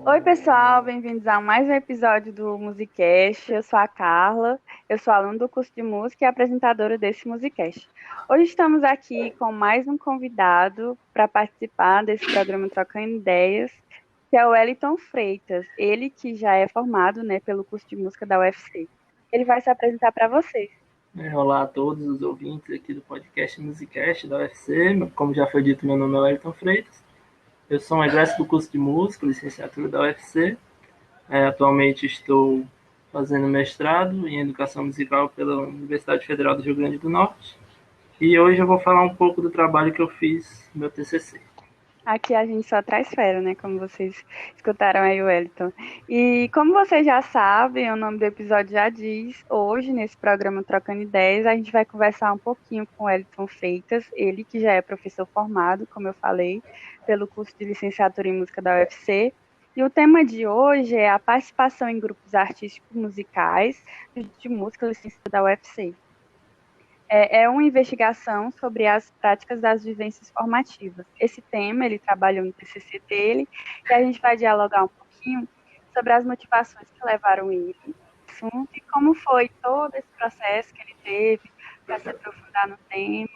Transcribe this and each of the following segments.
Oi, pessoal, bem-vindos a mais um episódio do Musicast. Eu sou a Carla, eu sou aluna do curso de música e apresentadora desse Musicast. Hoje estamos aqui com mais um convidado para participar desse programa Trocando Ideias, que é o Wellington Freitas, ele que já é formado, né, pelo curso de música da UFC. Ele vai se apresentar para vocês. Olá a todos os ouvintes aqui do podcast Musicast da UFC. Como já foi dito, meu nome é Wellington Freitas. Eu sou um egresso do curso de música, licenciatura da UFC. Atualmente estou fazendo mestrado em educação musical pela Universidade Federal do Rio Grande do Norte. E hoje eu vou falar um pouco do trabalho que eu fiz no meu TCC. Aqui a gente só traz fera, né? Como vocês escutaram aí, o Wellington. E como vocês já sabem, o nome do episódio já diz, hoje, nesse programa Trocando Ideias, a gente vai conversar um pouquinho com o Wellington Freitas, ele que já é professor formado, como eu falei, pelo curso de licenciatura em música da UFC. E o tema de hoje é a participação em grupos artísticos musicais de música licenciatura da UFC. É uma investigação sobre as práticas das vivências formativas. Esse tema ele trabalhou no TCC dele e a gente vai dialogar um pouquinho sobre as motivações que levaram ele ao assunto e como foi todo esse processo que ele teve para se aprofundar no tema.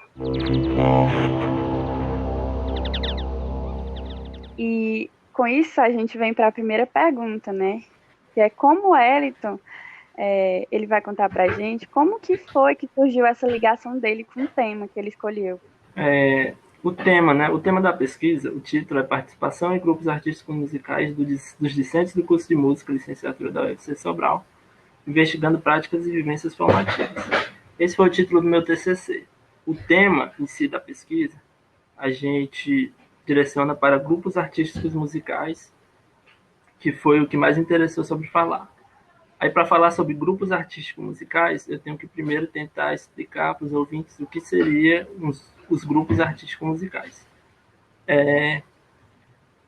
E com isso a gente vem para a primeira pergunta, né? Que é como o Wellington ele vai contar para a gente como que foi que surgiu essa ligação dele com o tema que ele escolheu. O tema, né? O tema da pesquisa, o título é Participação em Grupos Artísticos Musicais dos discentes do curso de música, licenciatura da UFC Sobral, investigando práticas e vivências formativas. Esse foi o título do meu TCC. O tema em si da pesquisa, a gente direciona para grupos artísticos musicais, que foi o que mais interessou sobre falar. Aí, para falar sobre grupos artísticos musicais, eu tenho que primeiro tentar explicar para os ouvintes o que seriam os grupos artísticos musicais.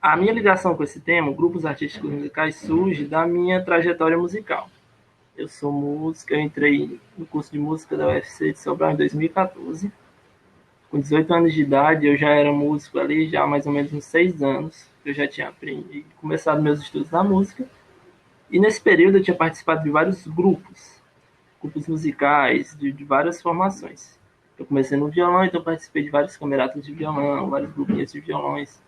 A minha ligação com esse tema, grupos artísticos musicais, surge da minha trajetória musical. Eu sou músico, eu entrei no curso de música da UFC de Sobral em 2014. Com 18 anos de idade, eu já era músico ali, já há mais ou menos uns 6 anos. Eu já tinha aprendido, começado meus estudos na música. E nesse período eu tinha participado de vários grupos musicais, de várias formações. Eu comecei no violão, então participei de vários cameratas de violão, vários grupinhos de violões,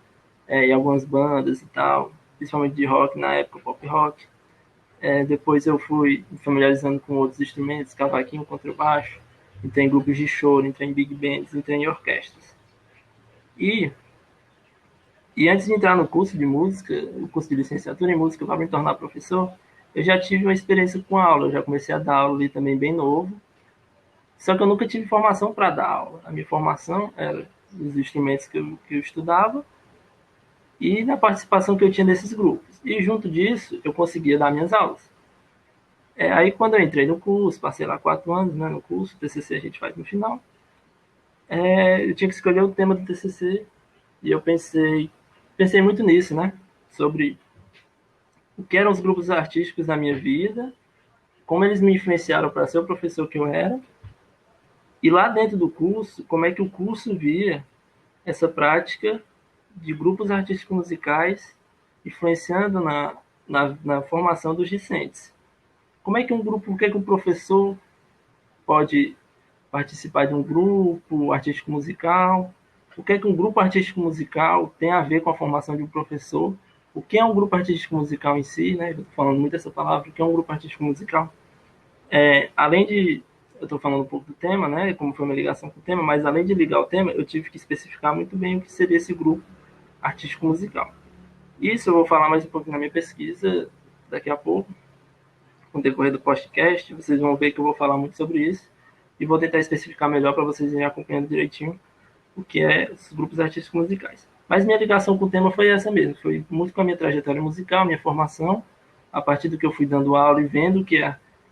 e algumas bandas e tal, principalmente de rock na época, pop rock. Depois eu fui me familiarizando com outros instrumentos, cavaquinho, contrabaixo, entrei em grupos de choro, entrei em big bands, entrei em orquestras. E, e antes de entrar no curso de música, o curso de licenciatura em música para me tornar professor, eu já tive uma experiência com aula, eu já comecei a dar aula ali também bem novo, só que eu nunca tive formação para dar aula. A minha formação era os instrumentos que eu estudava e na participação que eu tinha nesses grupos. E junto disso, eu conseguia dar minhas aulas. Aí quando eu entrei no curso, passei lá 4 anos, né, no curso, o TCC a gente faz no final, eu tinha que escolher o tema do TCC e eu pensei muito nisso, né, sobre o que eram os grupos artísticos na minha vida, como eles me influenciaram para ser o professor que eu era, e lá dentro do curso, como é que o curso via essa prática de grupos artísticos musicais influenciando na formação dos discentes. Como é que um grupo, o que é que um professor pode participar de um grupo artístico musical? O que é que um grupo artístico musical tem a ver com a formação de um professor? O que é um grupo artístico musical em si, né? Eu estou falando muito dessa palavra, o que é um grupo artístico musical? Além de eu estou falando um pouco do tema, né? Como foi a minha ligação com o tema, mas além de ligar o tema, eu tive que especificar muito bem o que seria esse grupo artístico musical. Isso eu vou falar mais um pouco na minha pesquisa daqui a pouco, com o decorrer do podcast. Vocês vão ver que eu vou falar muito sobre isso e vou tentar especificar melhor para vocês irem acompanhando direitinho o que é os grupos artísticos musicais. Mas minha ligação com o tema foi essa mesmo, foi muito com a minha trajetória musical, minha formação, a partir do que eu fui dando aula e vendo que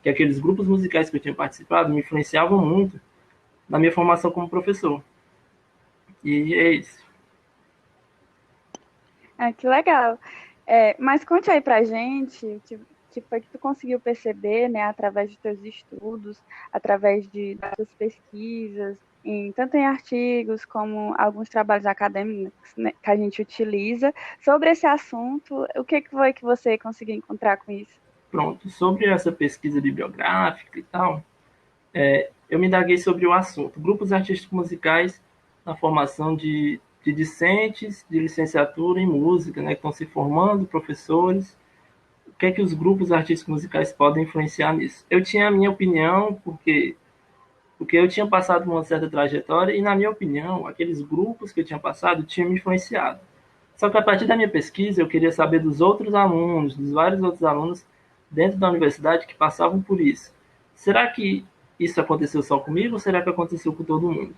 aqueles grupos musicais que eu tinha participado me influenciavam muito na minha formação como professor. E é isso. Ah, que legal. Mas conte aí pra gente o que foi que tu conseguiu perceber, né, através dos teus estudos, através das tuas pesquisas. tanto em artigos como alguns trabalhos acadêmicos, né, que a gente utiliza sobre esse assunto. O que foi que você conseguiu encontrar com isso? Pronto, sobre essa pesquisa bibliográfica e tal, eu me indaguei sobre o assunto. Grupos artísticos musicais na formação de discentes de licenciatura em música, né, que estão se formando, professores. O que é que os grupos artísticos musicais podem influenciar nisso? Eu tinha a minha opinião, porque eu tinha passado uma certa trajetória e, na minha opinião, aqueles grupos que eu tinha passado tinham me influenciado. Só que a partir da minha pesquisa, eu queria saber dos outros alunos, dos vários outros alunos dentro da universidade que passavam por isso. Será que isso aconteceu só comigo ou será que aconteceu com todo mundo?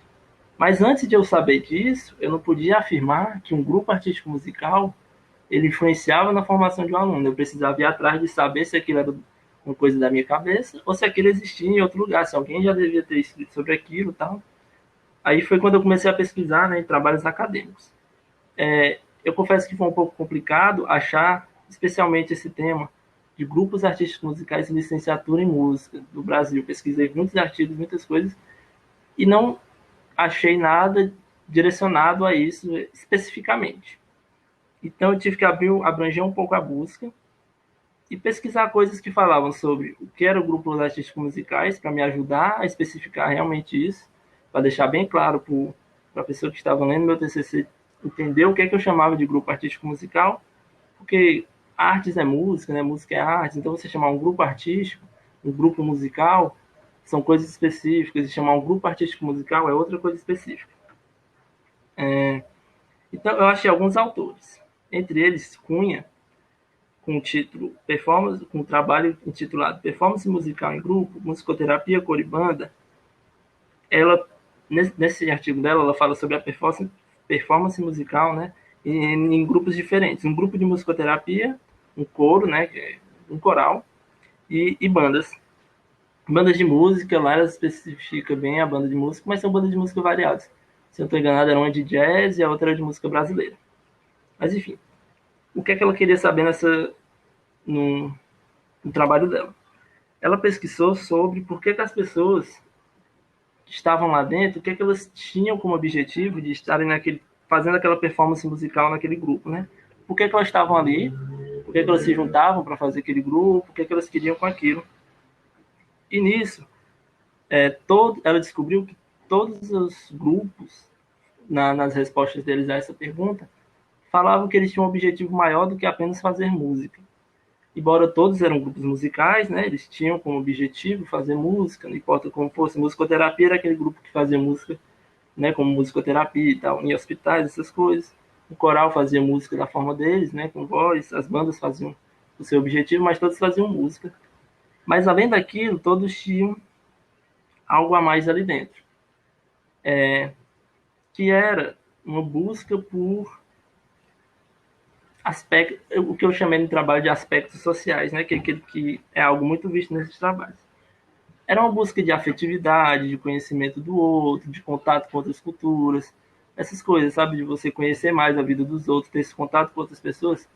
Mas antes de eu saber disso, eu não podia afirmar que um grupo artístico musical ele influenciava na formação de um aluno. Eu precisava ir atrás de saber se aquilo era uma coisa da minha cabeça ou se aquilo existia em outro lugar, se alguém já devia ter escrito sobre aquilo e tal. Aí foi quando eu comecei a pesquisar, né, em trabalhos acadêmicos. Eu confesso que foi um pouco complicado achar, especialmente esse tema de grupos artísticos musicais e licenciatura em música do Brasil. Pesquisei muitos artigos, muitas coisas, e não achei nada direcionado a isso especificamente. Então eu tive que abranger um pouco a busca e pesquisar coisas que falavam sobre o que era o grupo artístico musicais para me ajudar a especificar realmente isso, para deixar bem claro para a pessoa que estava lendo meu TCC entender o que é que eu chamava de grupo artístico musical, porque artes é música, né? Música é arte, então você chamar um grupo artístico, um grupo musical, são coisas específicas, e chamar um grupo artístico musical é outra coisa específica. Então eu achei alguns autores, entre eles Cunha, com o título Performance, com o trabalho intitulado Performance Musical em Grupo, Musicoterapia, Cor e Banda. Ela, nesse artigo dela, ela fala sobre a performance musical, né, em grupos diferentes. Um grupo de musicoterapia, um coro, né, um coral, e bandas. Bandas de música, lá ela especifica bem a banda de música, mas são bandas de música variadas. Se eu não estou enganado, era uma de jazz e a outra era de música brasileira. Mas enfim, o que é que ela queria saber no, no trabalho dela? Ela pesquisou sobre por que as pessoas que estavam lá dentro, o que elas tinham como objetivo de estarem fazendo aquela performance musical naquele grupo, né? Por que elas estavam ali? Por que elas se juntavam para fazer aquele grupo? O que elas queriam com aquilo? E nisso, ela descobriu que todos os grupos, nas respostas deles a essa pergunta, falavam que eles tinham um objetivo maior do que apenas fazer música. Embora todos eram grupos musicais, né, eles tinham como objetivo fazer música, não importa como fosse. Musicoterapia era aquele grupo que fazia música, né, como musicoterapia e tal, em hospitais, essas coisas. O coral fazia música da forma deles, né, com voz, as bandas faziam o seu objetivo, mas todos faziam música. Mas além daquilo, todos tinham algo a mais ali dentro, que era uma busca por aspecto, o que eu chamei no trabalho de aspectos sociais, né, que é algo muito visto nesses trabalhos. Era uma busca de afetividade, de conhecimento do outro, de contato com outras culturas, essas coisas, sabe, de você conhecer mais a vida dos outros, ter esse contato com outras pessoas.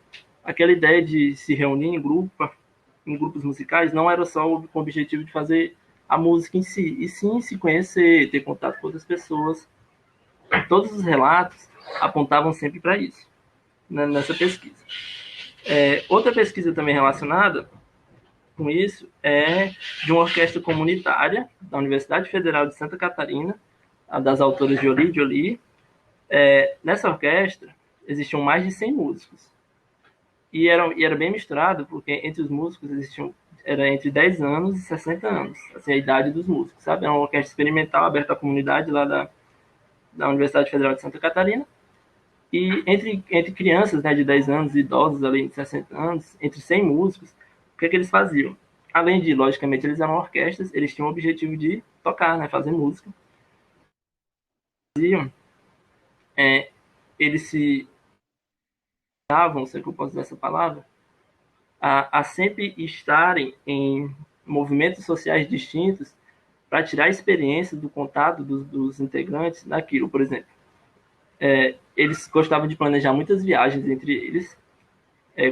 Aquela ideia de se reunir em grupos musicais, não era só com o objetivo de fazer a música em si, e sim se conhecer, ter contato com outras pessoas. Todos os relatos apontavam sempre para isso, nessa pesquisa. Outra pesquisa também relacionada com isso é de uma orquestra comunitária da Universidade Federal de Santa Catarina, a das autoras Jolie e Jolie. Nessa orquestra existiam mais de 100 músicos. E era bem misturado, porque entre os músicos era entre 10 anos e 60 anos, assim, a idade dos músicos, sabe? Era uma orquestra experimental aberta à comunidade lá da Universidade Federal de Santa Catarina. E entre crianças, né, de 10 anos e idosos ali de 60 anos, entre 100 músicos, o que eles faziam? Além de, logicamente, eles eram orquestras, eles tinham o objetivo de tocar, né, fazer música. Faziam, eles se davam, se é que eu posso usar essa palavra, a sempre estarem em movimentos sociais distintos para tirar a experiência do contato dos integrantes naquilo, por exemplo. Eles gostavam de planejar muitas viagens entre eles,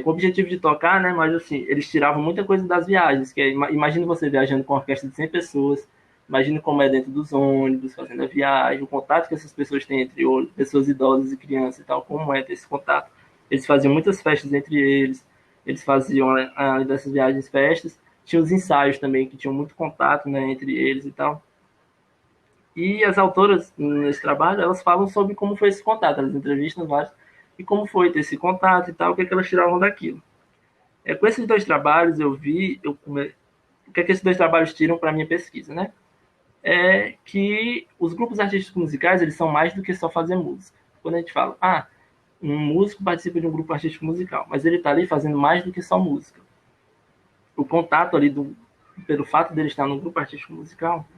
com o objetivo de tocar, né? Mas assim, eles tiravam muita coisa das viagens, que imagina você viajando com uma orquestra de 100 pessoas, Imagine como é dentro dos ônibus, fazendo a viagem, o contato que essas pessoas têm entre pessoas idosas e crianças e tal, como é ter esse contato. Eles faziam muitas festas entre eles, eles faziam, além dessas viagens, festas, tinha os ensaios também, que tinham muito contato, né, entre eles e tal. E as autoras, nesse trabalho, elas falam sobre como foi esse contato, elas entrevistam vários, e como foi ter esse contato e tal, o que é que elas tiravam daquilo. Com esses dois trabalhos eu vi, o que é que esses dois trabalhos tiram para a minha pesquisa, né? É que os grupos artísticos musicais, eles são mais do que só fazer música. Quando a gente fala, um músico participa de um grupo artístico musical, mas ele está ali fazendo mais do que só música. O contato ali, pelo fato dele estar no grupo artístico musical,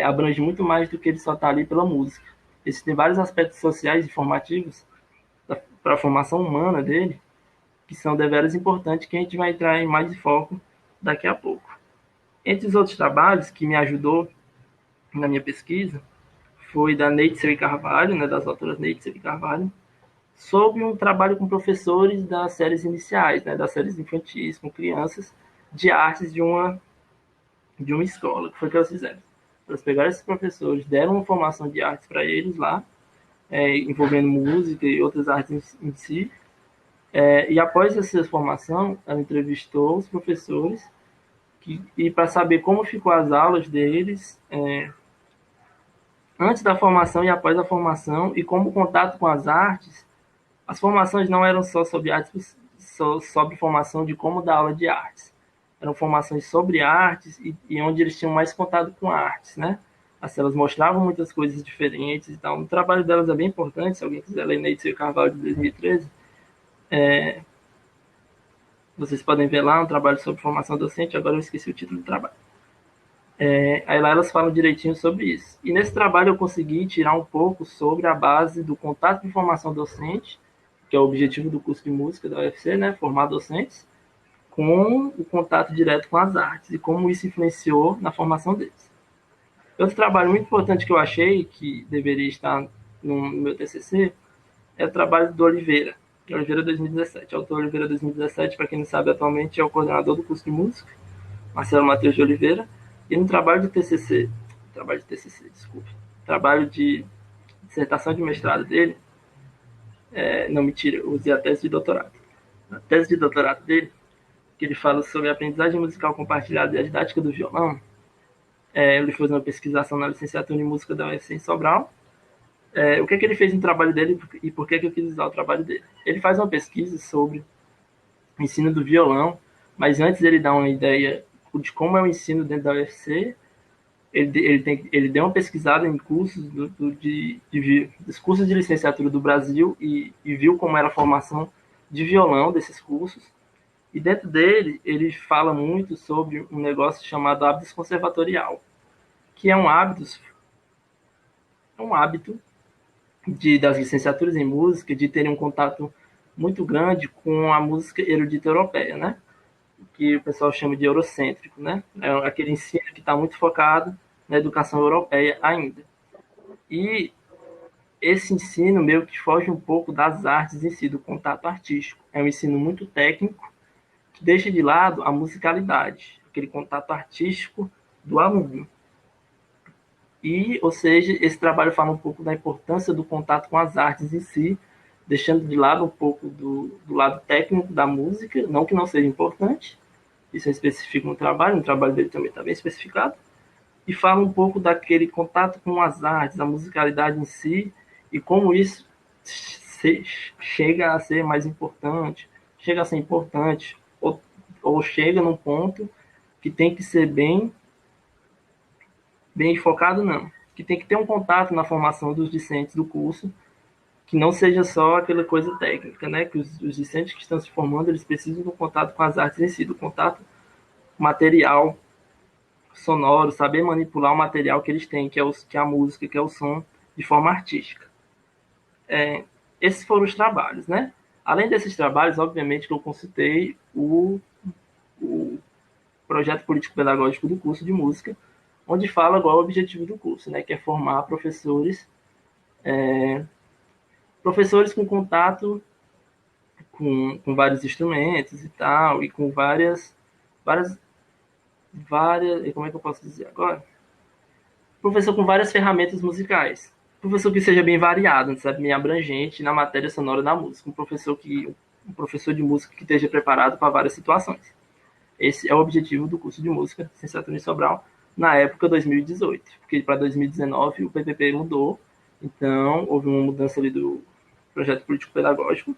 abrange muito mais do que ele só estar ali pela música. Existem vários aspectos sociais e formativos para a formação humana dele, que são deveras importantes, que a gente vai entrar em mais de foco daqui a pouco. Entre os outros trabalhos que me ajudou na minha pesquisa, foi da Neitzel e Carvalho, né, das autoras Neitzel e Carvalho, sobre um trabalho com professores das séries iniciais, né, das séries infantis, com crianças, de artes de uma escola. O que foi que elas fizeram? Elas pegaram esses professores, deram uma formação de artes para eles lá, envolvendo música e outras artes em si, e após essa formação, ela entrevistou os professores e para saber como ficou as aulas deles, antes da formação e após a formação, e como o contato com as artes. As formações não eram só sobre artes, sobre formação de como dar aula de artes. Eram formações sobre artes e onde eles tinham mais contato com artes, né? Assim, elas mostravam muitas coisas diferentes e tal. O trabalho delas é bem importante, se alguém quiser ler Neide Carvalho de 2013, vocês podem ver lá um trabalho sobre formação docente, agora eu esqueci o título do trabalho. Aí lá elas falam direitinho sobre isso. E nesse trabalho eu consegui tirar um pouco sobre a base do contato de formação docente, que é o objetivo do curso de música da UFC, né, formar docentes, com o contato direto com as artes e como isso influenciou na formação deles. Outro trabalho muito importante que eu achei que deveria estar no meu TCC é o trabalho do Oliveira, de Oliveira 2017. O autor Oliveira 2017, para quem não sabe, atualmente é o coordenador do curso de música, Marcelo Matheus de Oliveira, e no trabalho de dissertação de mestrado dele, não, mentira, eu usei a tese de doutorado. A tese de doutorado dele, que ele fala sobre a aprendizagem musical compartilhada e a didática do violão, ele fez uma pesquisação na licenciatura em música da UFC em Sobral. O que ele fez no trabalho dele e por que eu quis usar o trabalho dele? Ele faz uma pesquisa sobre o ensino do violão, mas antes ele dá uma ideia de como é o ensino dentro da UFC. Ele deu uma pesquisada em cursos dos cursos de licenciatura do Brasil e viu como era a formação de violão desses cursos. E dentro dele, ele fala muito sobre um negócio chamado hábitos conservatorial, que é um hábito das licenciaturas em música de terem um contato muito grande com a música erudita europeia, né? Que o pessoal chama de eurocêntrico, né? É aquele ensino que está muito focado na educação europeia ainda. E esse ensino meio que foge um pouco das artes em si, do contato artístico. É um ensino muito técnico, que deixa de lado a musicalidade, aquele contato artístico do aluno. Ou seja, esse trabalho fala um pouco da importância do contato com as artes em si, deixando de lado um pouco do lado técnico da música, não que não seja importante, isso é específico no trabalho dele também está bem especificado, e fala um pouco daquele contato com as artes, a musicalidade em si, e como isso chega a ser mais importante, chega a ser importante, ou chega num ponto que tem que ser bem focado, não. Que tem que ter um contato na formação dos discentes do curso, que não seja só aquela coisa técnica, né? Que os discentes que estão se formando, eles precisam do contato com as artes em si, do contato material, sonoro, saber manipular o material que eles têm, que é a música, que é o som, de forma artística. Esses foram os trabalhos, né? Além desses trabalhos, obviamente que eu consultei o projeto político-pedagógico do curso de música, onde fala qual é o objetivo do curso, né? Que é formar professores com contato com vários instrumentos e tal, e com várias, como é que eu posso dizer agora? Professor com várias ferramentas musicais. Professor que seja bem variado, sabe? Bem abrangente na matéria sonora da música. Um professor de música que esteja preparado para várias situações. Esse é o objetivo do curso de música Licenciatura em Sobral na época 2018, porque para 2019 o PPP mudou, então houve uma mudança ali do projeto político-pedagógico.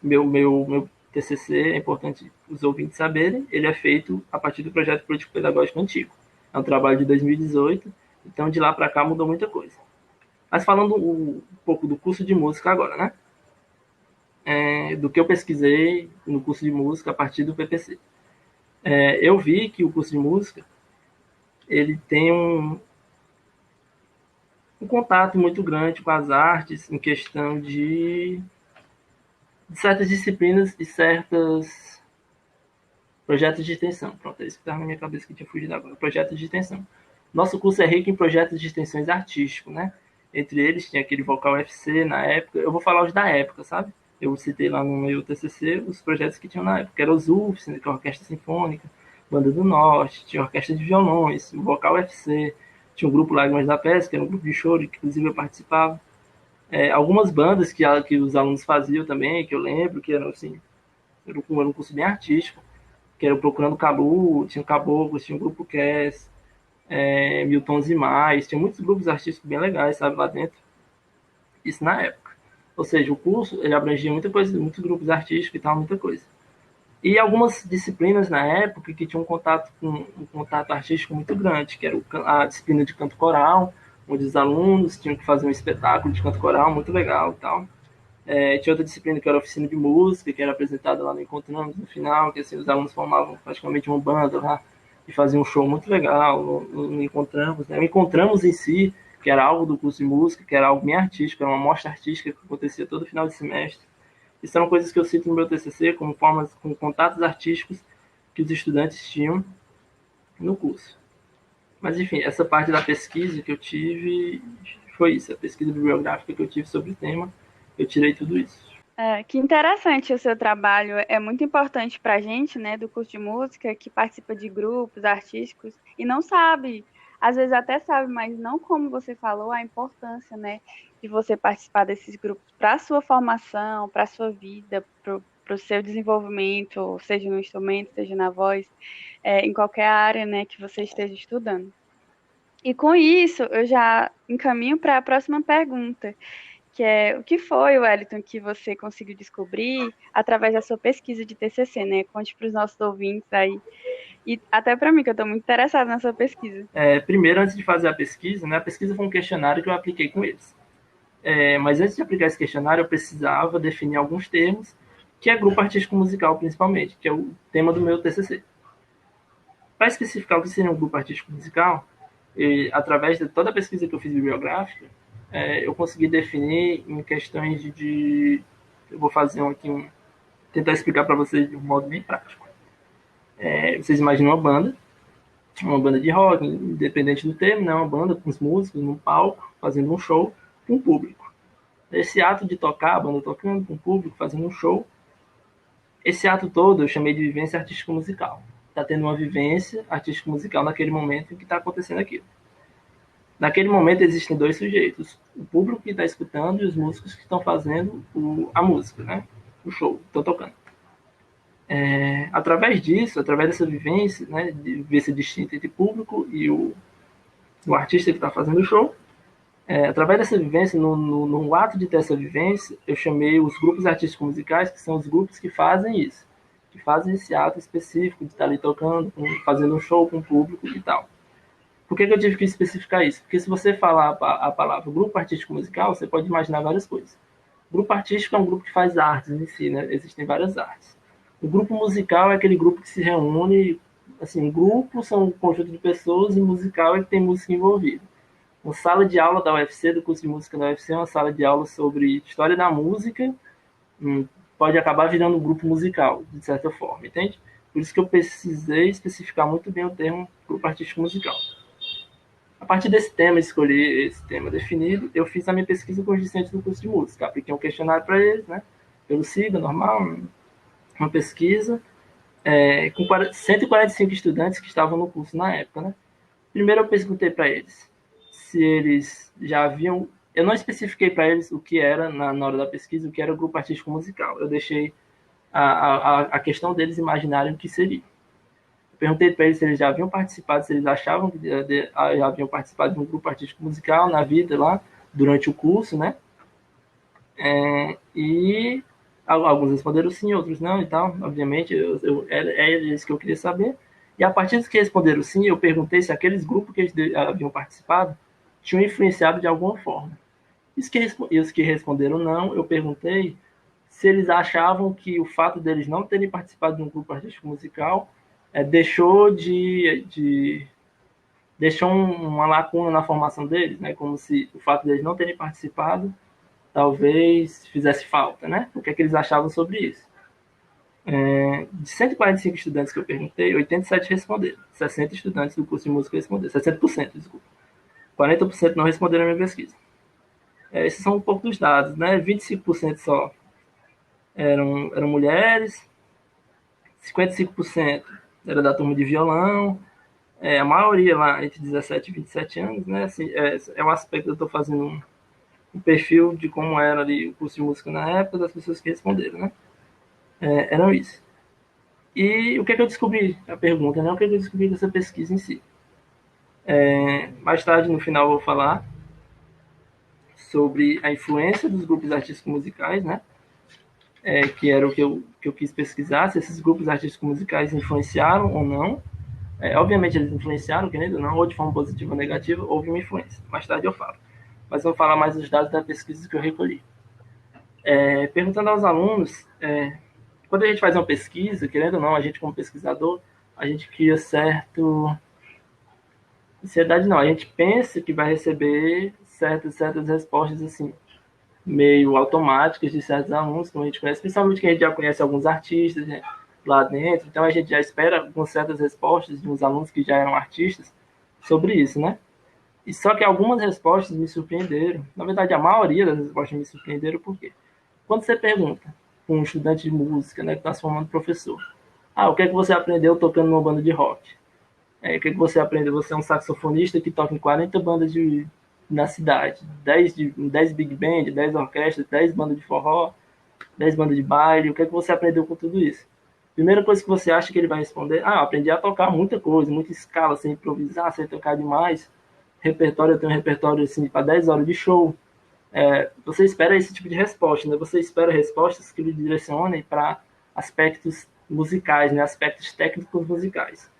Meu TCC, é importante os ouvintes saberem, ele é feito a partir do projeto político-pedagógico antigo. É um trabalho de 2018, então de lá para cá mudou muita coisa. Mas falando um pouco do curso de música agora, né? Do que eu pesquisei no curso de música a partir do PPC. Eu vi que o curso de música ele tem um contato muito grande com as artes em questão de certas disciplinas e certos projetos de extensão. Pronto, é isso que estava na minha cabeça que tinha fugido agora. Projetos de extensão. Nosso curso é rico em projetos de extensões artísticos, né? Entre eles tinha aquele Vocal FC na época. Eu vou falar os da época, sabe? Eu citei lá no meu TCC os projetos que tinham na época. Era os UFS, que é a Orquestra Sinfônica, Banda do Norte, tinha a Orquestra de Violões, o Vocal FC, tinha o grupo Lágrimas da Pesca, que era um grupo de choro, que inclusive eu participava. Algumas bandas que os alunos faziam também, que eu lembro, que eram assim, era um curso bem artístico, que era o Procurando Calu, tinha o Caboclos, tinha o Grupo Cass, Miltons e Mais, tinha muitos grupos artísticos bem legais, sabe, lá dentro. Isso na época. Ou seja, o curso ele abrangia muita coisa, muitos grupos artísticos e tal, muita coisa. E algumas disciplinas na época que tinham um contato artístico muito grande, que era a disciplina de canto coral, onde os alunos tinham que fazer um espetáculo de canto coral muito legal e tal. Tinha outra disciplina que era a oficina de música, que era apresentada lá no Encontramos no final, que assim, os alunos formavam praticamente uma banda lá e faziam um show muito legal no Encontramos. Né? O Encontramos em si, que era algo do curso de música, que era algo bem artístico, era uma mostra artística que acontecia todo final de semestre. Isso eram coisas que eu cito no meu TCC como formas, como contatos artísticos que os estudantes tinham no curso. Mas enfim, essa parte da pesquisa que eu tive foi isso, a pesquisa bibliográfica que eu tive sobre o tema, eu tirei tudo isso. Que interessante o seu trabalho. É muito importante para a gente, né, do curso de música, que participa de grupos artísticos e não sabe, às vezes até sabe, mas não como você falou, a importância, né, de você participar desses grupos para a sua formação, para a sua vida, para o seu desenvolvimento, seja no instrumento, seja na voz, em qualquer área, né, que você esteja estudando. E com isso, eu já encaminho para a próxima pergunta, que é o que foi, Wellington, que você conseguiu descobrir através da sua pesquisa de TCC, né? Conte para os nossos ouvintes aí, e até para mim, que eu estou muito interessada na sua pesquisa. Primeiro, antes de fazer a pesquisa, né, a pesquisa foi um questionário que eu apliquei com eles. Mas antes de aplicar esse questionário, eu precisava definir alguns termos, que é grupo artístico musical, principalmente, que é o tema do meu TCC. Para especificar o que seria um grupo artístico musical, através de toda a pesquisa que eu fiz bibliográfica, eu consegui definir em questões eu vou fazer tentar explicar para vocês de um modo bem prático. Vocês imaginam uma banda de rock, independente do termo, né? Uma banda com os músicos num palco, fazendo um show com o público. Esse ato de tocar, a banda tocando com o público, fazendo um show, esse ato todo eu chamei de vivência artístico-musical. Está tendo uma vivência artístico-musical naquele momento em que está acontecendo aquilo. Naquele momento existem dois sujeitos, o público que está escutando e os músicos que estão fazendo a música, né? O show, estão tocando. Através disso, através dessa vivência, né, de vivência distinta entre o público e o artista que está fazendo o show, através dessa vivência, no ato de ter essa vivência, eu chamei os grupos artísticos musicais, que são os grupos que fazem isso, que fazem esse ato específico de estar ali tocando, fazendo um show com o público e tal. Por que eu tive que especificar isso? Porque se você falar a palavra grupo artístico musical, você pode imaginar várias coisas. Grupo artístico é um grupo que faz artes em si, né? Existem várias artes. O grupo musical é aquele grupo que se reúne, assim, grupo são um conjunto de pessoas e musical é que tem música envolvida. Uma sala de aula da UFC, do curso de música da UFC, é uma sala de aula sobre história da música, pode acabar virando um grupo musical, de certa forma, entende? Por isso que eu precisei especificar muito bem o termo grupo artístico musical. A partir desse tema, escolhi esse tema definido, eu fiz a minha pesquisa com os discentes do curso de música. Apliquei um questionário para eles, né? Pelo SIGA, normal, uma pesquisa, com 145 estudantes que estavam no curso na época, né? Primeiro eu perguntei para eles se eles já haviam... Eu não especifiquei para eles o que era, na hora da pesquisa, o que era o grupo artístico musical. Eu deixei a questão deles imaginarem o que seria. Eu perguntei para eles se eles já haviam participado, se eles achavam que já haviam participado de um grupo artístico musical na vida lá, durante o curso, né? E alguns responderam sim, outros não e tal. Obviamente, era isso que eu queria saber. E a partir dos que responderam sim, eu perguntei se aqueles grupos que eles haviam participado tinham influenciado de alguma forma. E os que responderam não, eu perguntei se eles achavam que o fato deles não terem participado de um grupo artístico musical deixou uma lacuna na formação deles, né? Como se o fato deles não terem participado talvez fizesse falta, né? O que é que eles achavam sobre isso? De 145 estudantes que eu perguntei, 87 responderam. 60 estudantes do curso de música responderam. 60%, desculpa. 40% não responderam a minha pesquisa. Esses são um pouco dos dados, né? 25% só eram mulheres, 55% era da turma de violão, a maioria lá entre 17 e 27 anos, né? Assim, um aspecto que eu estou fazendo um perfil de como era ali o curso de música na época das pessoas que responderam, né? Eram isso. E o que é que eu descobri? A pergunta, né? O que é que eu descobri dessa pesquisa em si? Mais tarde, no final, eu vou falar sobre a influência dos grupos artísticos musicais, né? Que era o que eu quis pesquisar, se esses grupos artísticos musicais influenciaram ou não. Obviamente eles influenciaram, querendo ou não, ou de forma positiva ou negativa, houve uma influência. Mais tarde eu falo. Mas vou falar mais dos dados da pesquisa que eu recolhi. Perguntando aos alunos, quando a gente faz uma pesquisa, querendo ou não, a gente como pesquisador, a gente cria certo... Ansiedade não, a gente pensa que vai receber certas respostas assim, meio automáticas de certos alunos, como a gente conhece, principalmente que a gente já conhece alguns artistas, né, lá dentro, então a gente já espera com certas respostas de uns alunos que já eram artistas sobre isso, né? E só que algumas respostas me surpreenderam. Na verdade, a maioria das respostas me surpreenderam porque quando você pergunta para um estudante de música, né, que está se formando professor, o que é que você aprendeu tocando numa banda de rock? O que é que você aprendeu? Você é um saxofonista que toca em 40 bandas na cidade, 10 big band, 10 orquestras, 10 bandas de forró, 10 bandas de baile. O que é que você aprendeu com tudo isso? Primeira coisa que você acha que ele vai responder: aprendi a tocar muita coisa, muita escala, sem improvisar, sem tocar demais. Repertório, eu tenho um repertório assim, para 10 horas de show. Você espera esse tipo de resposta, né? Você espera respostas que lhe direcionem para aspectos musicais, né? Aspectos técnicos musicais.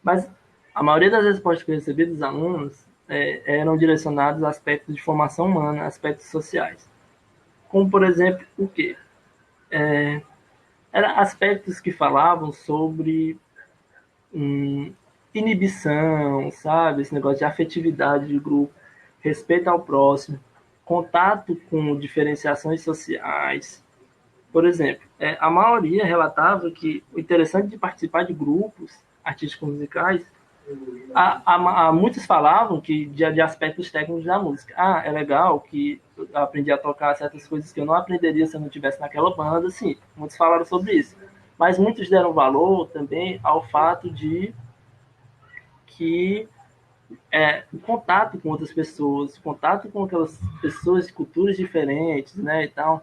Mas a maioria das respostas que eu recebi dos alunos eram direcionadas a aspectos de formação humana, aspectos sociais. Como, por exemplo, o quê? Eram aspectos que falavam sobre inibição, sabe? Esse negócio de afetividade de grupo, respeito ao próximo, contato com diferenciações sociais. Por exemplo, a maioria relatava que o interessante de participar de grupos artísticos musicais, muitos falavam que de aspectos técnicos da música. É legal que eu aprendi a tocar certas coisas que eu não aprenderia se eu não estivesse naquela banda, sim. Muitos falaram sobre isso. Mas muitos deram valor também ao fato de que o contato com outras pessoas, contato com aquelas pessoas de culturas diferentes, né, e tal,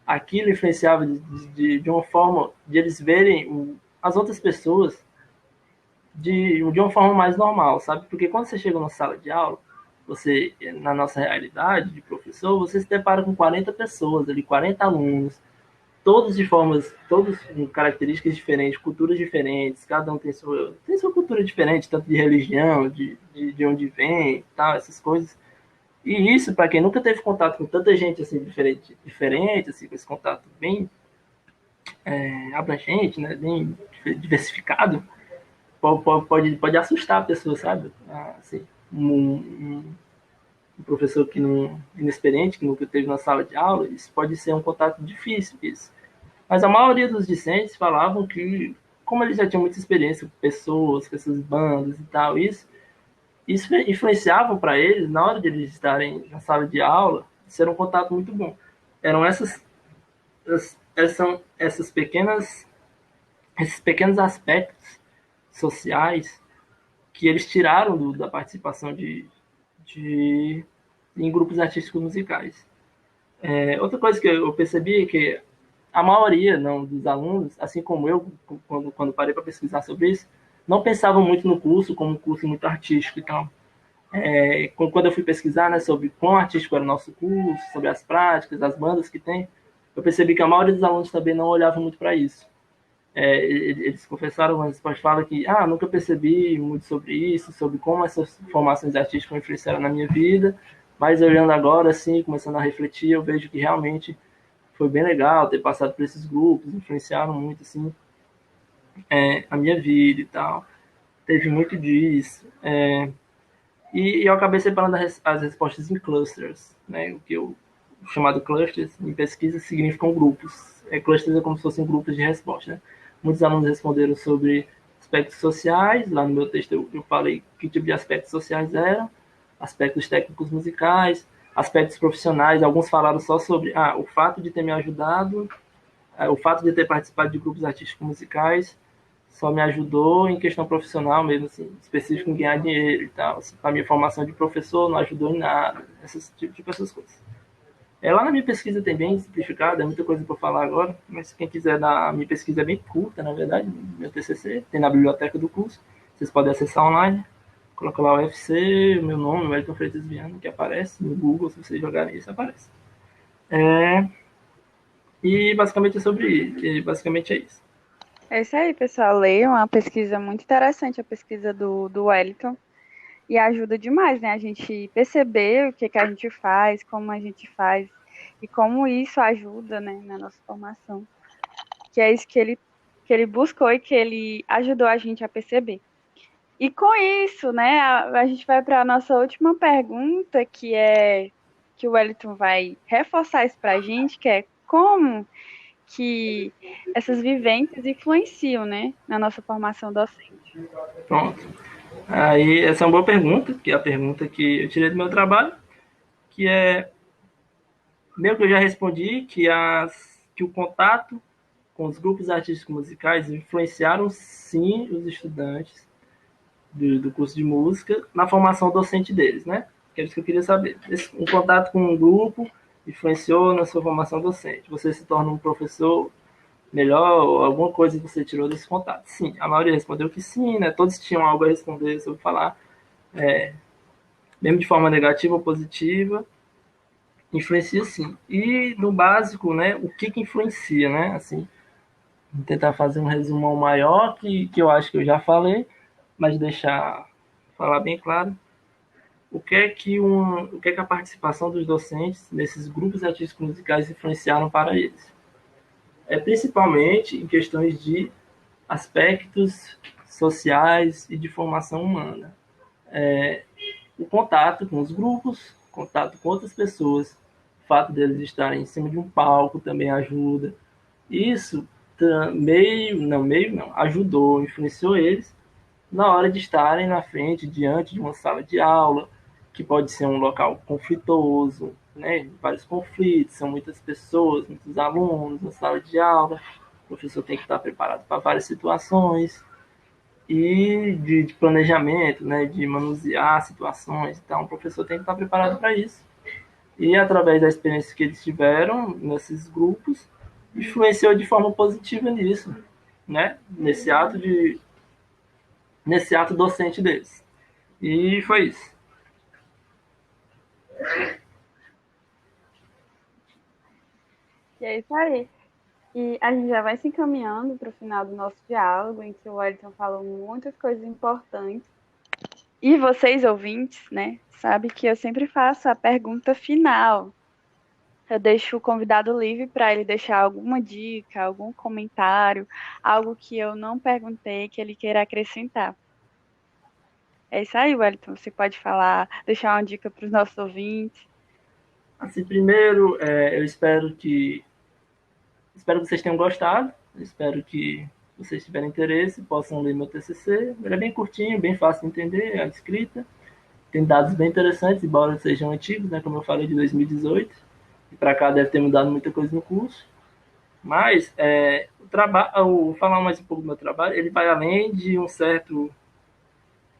aquilo influenciava de uma forma de eles verem as outras pessoas de uma forma mais normal, sabe? Porque quando você chega na sala de aula, você, na nossa realidade de professor, você se depara com 40 pessoas ali, 40 alunos, todos com características diferentes, culturas diferentes, cada um tem sua cultura diferente, tanto de religião, de onde vem, tal, essas coisas. E isso, para quem nunca teve contato com tanta gente assim diferente assim, com esse contato bem abrangente, né, bem diversificado, pode assustar a pessoa, sabe? Assim, um professor que não inexperiente, que nunca teve na sala de aula, isso pode ser um contato difícil, isso. Mas a maioria dos discentes falavam que, como eles já tinham muita experiência com pessoas, com essas bandas e tal, isso influenciava para eles, na hora de eles estarem na sala de aula, ser um contato muito bom. Eram esses pequenos aspectos sociais que eles tiraram da participação em grupos artísticos musicais. Outra coisa que eu percebi é que a maioria não, dos alunos, assim como eu, quando parei para pesquisar sobre isso, não pensavam muito no curso como um curso muito artístico. Então, quando eu fui pesquisar, né, sobre quão artístico era o nosso curso, sobre as práticas, as bandas que tem, eu percebi que a maioria dos alunos também não olhava muito para isso. Eles confessaram, mas pode falar que nunca percebi muito sobre isso, sobre como essas formações artísticas influenciaram na minha vida, mas olhando agora, assim, começando a refletir, eu vejo que realmente foi bem legal ter passado por esses grupos, influenciaram muito, assim, a minha vida e tal. Teve muito disso. E eu acabei separando as respostas em clusters, né? O chamado clusters, em pesquisa, significam grupos. Clusters é como se fossem grupos de resposta, né? Muitos alunos responderam sobre aspectos sociais. Lá no meu texto eu falei que tipo de aspectos sociais eram, aspectos técnicos musicais, aspectos profissionais. Alguns falaram só sobre o fato de ter me ajudado, o fato de ter participado de grupos artísticos musicais só me ajudou em questão profissional mesmo, assim, específico em ganhar dinheiro e tal. Assim, a minha formação de professor não ajudou em nada, essas coisas. Lá na minha pesquisa tem bem simplificado, é muita coisa para falar agora, mas quem quiser dar, a minha pesquisa é bem curta, na verdade, meu TCC, tem na biblioteca do curso, vocês podem acessar online, coloca lá o UFC, o meu nome, Wellington Freitas Viana, que aparece no Google, se vocês jogarem isso, aparece. E basicamente é sobre isso, e basicamente é isso. É isso aí, pessoal. Leiam uma pesquisa muito interessante, a pesquisa do Wellington. E ajuda demais, né? A gente perceber o que, que a gente faz, como a gente faz e como isso ajuda, né, na nossa formação. Que é isso que ele buscou e que ele ajudou a gente a perceber. E com isso, né, a gente vai para a nossa última pergunta, que é que o Wellington vai reforçar isso para a gente, que é como que essas vivências influenciam, né, na nossa formação docente. Pronto. Aí, essa é uma boa pergunta, que é a pergunta que eu tirei do meu trabalho, que é, meio que eu já respondi, que o contato com os grupos artísticos musicais influenciaram, sim, os estudantes do curso de música na formação docente deles, né? Que é isso que eu queria saber. Um contato com um grupo influenciou na sua formação docente. Você se torna um professor melhor ou alguma coisa que você tirou desse contato? Sim, a maioria respondeu que sim, né? Todos tinham algo a responder sobre falar, mesmo de forma negativa ou positiva, influencia sim. E no básico, né, o que influencia, né? Assim, vou tentar fazer um resumão maior que eu acho que eu já falei, mas deixar falar bem claro. O que é que a participação dos docentes nesses grupos artísticos musicais influenciaram para eles? Principalmente em questões de aspectos sociais e de formação humana. O contato com os grupos, contato com outras pessoas, o fato deles estarem em cima de um palco também ajuda. Isso ajudou, influenciou eles na hora de estarem na frente, diante de uma sala de aula, que pode ser um local conflitoso, né? Vários conflitos, são muitas pessoas, muitos alunos na sala de aula, o professor tem que estar preparado para várias situações, e de planejamento, né, de manusear situações. Então, o professor tem que estar preparado para isso. E através da experiência que eles tiveram nesses grupos, influenciou de forma positiva nisso, né, nesse ato docente deles. E foi isso. E é isso aí. E a gente já vai se encaminhando para o final do nosso diálogo, em que o Wellington falou muitas coisas importantes. E vocês, ouvintes, né, sabem que eu sempre faço a pergunta final. Eu deixo o convidado livre para ele deixar alguma dica, algum comentário, algo que eu não perguntei que ele queira acrescentar. É isso aí, Wellington. Você pode falar, deixar uma dica para os nossos ouvintes. Assim, primeiro, eu espero que vocês tenham gostado. Eu espero que vocês tiverem interesse, possam ler meu TCC. Ele é bem curtinho, bem fácil de entender, a escrita. Tem dados bem interessantes, embora sejam antigos, né, como eu falei, de 2018. E para cá deve ter mudado muita coisa no curso. Mas falar mais um pouco do meu trabalho, ele vai além de um certo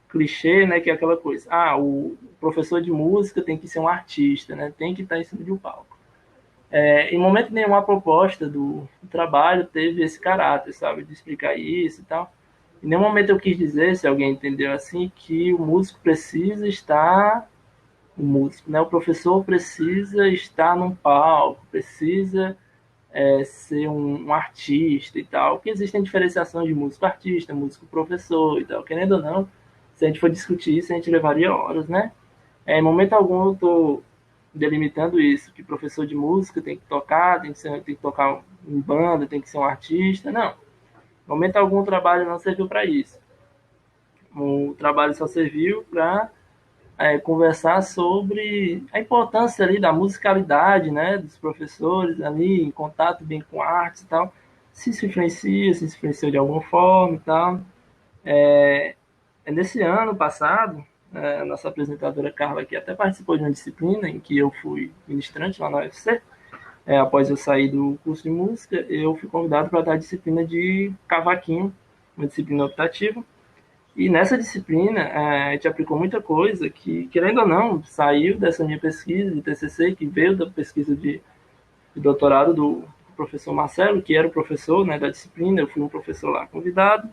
clichê, né, que é aquela coisa, o professor de música tem que ser um artista, né, tem que estar em cima de um palco. Em momento nenhum a proposta do trabalho teve esse caráter, sabe, de explicar isso e tal. Em nenhum momento eu quis dizer, se alguém entendeu assim, que o músico precisa estar, o músico, né, o professor precisa estar num palco, precisa ser um artista e tal, porque existem diferenciações de músico-artista, músico-professor e tal, querendo ou não, se a gente for discutir isso, a gente levaria horas, né? Em momento algum eu estou delimitando isso, que professor de música tem que tocar, tem que tocar em banda, tem que ser um artista, não. Em momento algum o trabalho não serviu para isso. O trabalho só serviu para conversar sobre a importância ali da musicalidade, né, dos professores ali em contato bem com artes e tal, se influenciou de alguma forma e tal. Nesse ano passado, a nossa apresentadora Carla aqui até participou de uma disciplina em que eu fui ministrante lá na UFC. Após eu sair do curso de música, eu fui convidado para dar a disciplina de cavaquinho, uma disciplina optativa. E nessa disciplina, a gente aplicou muita coisa que, querendo ou não, saiu dessa minha pesquisa de TCC, que veio da pesquisa de doutorado do professor Marcelo, que era o professor, né, da disciplina. Eu fui um professor lá convidado.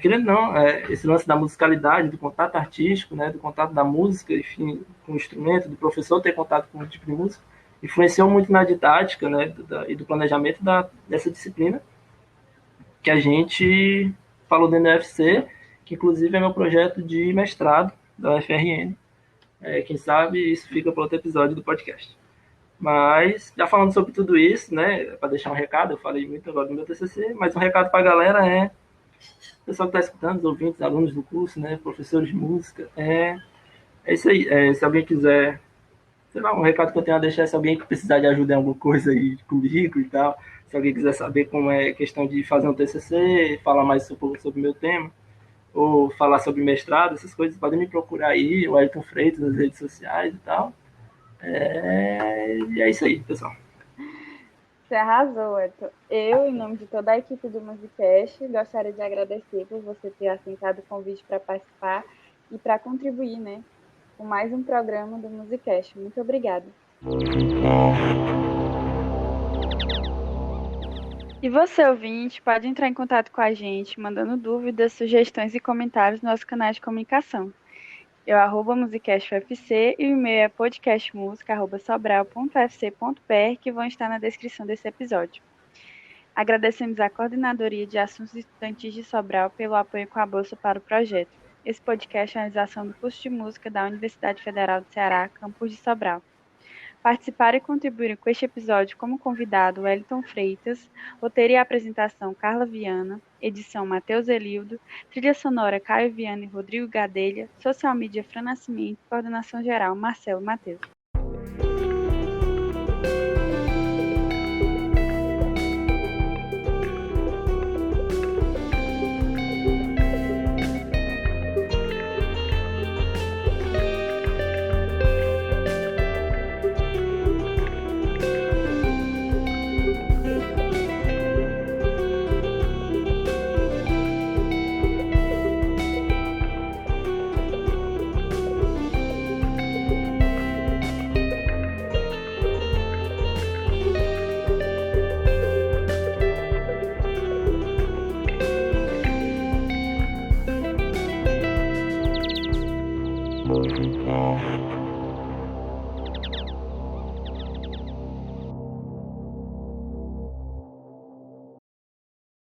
Querendo ou não, esse lance da musicalidade, do contato artístico, né, do contato da música, enfim, com o instrumento, do professor ter contato com o tipo de música, influenciou muito na didática, né, e do planejamento dessa disciplina, que a gente falou dentro da UFC, que inclusive é meu projeto de mestrado da UFRN. Quem sabe isso fica para outro episódio do podcast. Mas, já falando sobre tudo isso, né, para deixar um recado, eu falei muito agora do meu TCC, mas um recado para a galera o pessoal que está escutando, os ouvintes, alunos do curso, né, professores de música, é isso aí. Se alguém quiser, sei lá, um recado que eu tenho a deixar, se alguém precisar de ajuda em alguma coisa aí comigo e tal, se alguém quiser saber como é a questão de fazer um TCC, falar mais um pouco sobre o meu tema, ou falar sobre mestrado, essas coisas, podem me procurar aí, o Ayrton Freitas, nas redes sociais e tal. E é isso aí, pessoal. Você arrasou, Edson. Eu, em nome de toda a equipe do Musicast, gostaria de agradecer por você ter aceitado o convite para participar e para contribuir, né, com mais um programa do Musicast. Muito obrigada. E você, ouvinte, pode entrar em contato com a gente, mandando dúvidas, sugestões e comentários no nosso canal de comunicação. Eu @musicastufc e o e-mail é podcastmusica@sobral.ufc.br, que vão estar na descrição desse episódio. Agradecemos à Coordenadoria de Assuntos Estudantis de Sobral pelo apoio com a bolsa para o projeto. Esse podcast é a realização do curso de música da Universidade Federal do Ceará, campus de Sobral. Participaram e contribuíram com este episódio como convidado Wellington Freitas, roteiro e apresentação Carla Viana, edição Matheus Elildo, trilha sonora Caio Viana e Rodrigo Gadelha, social media Fran Nascimento, coordenação geral Marcelo Matheus. Música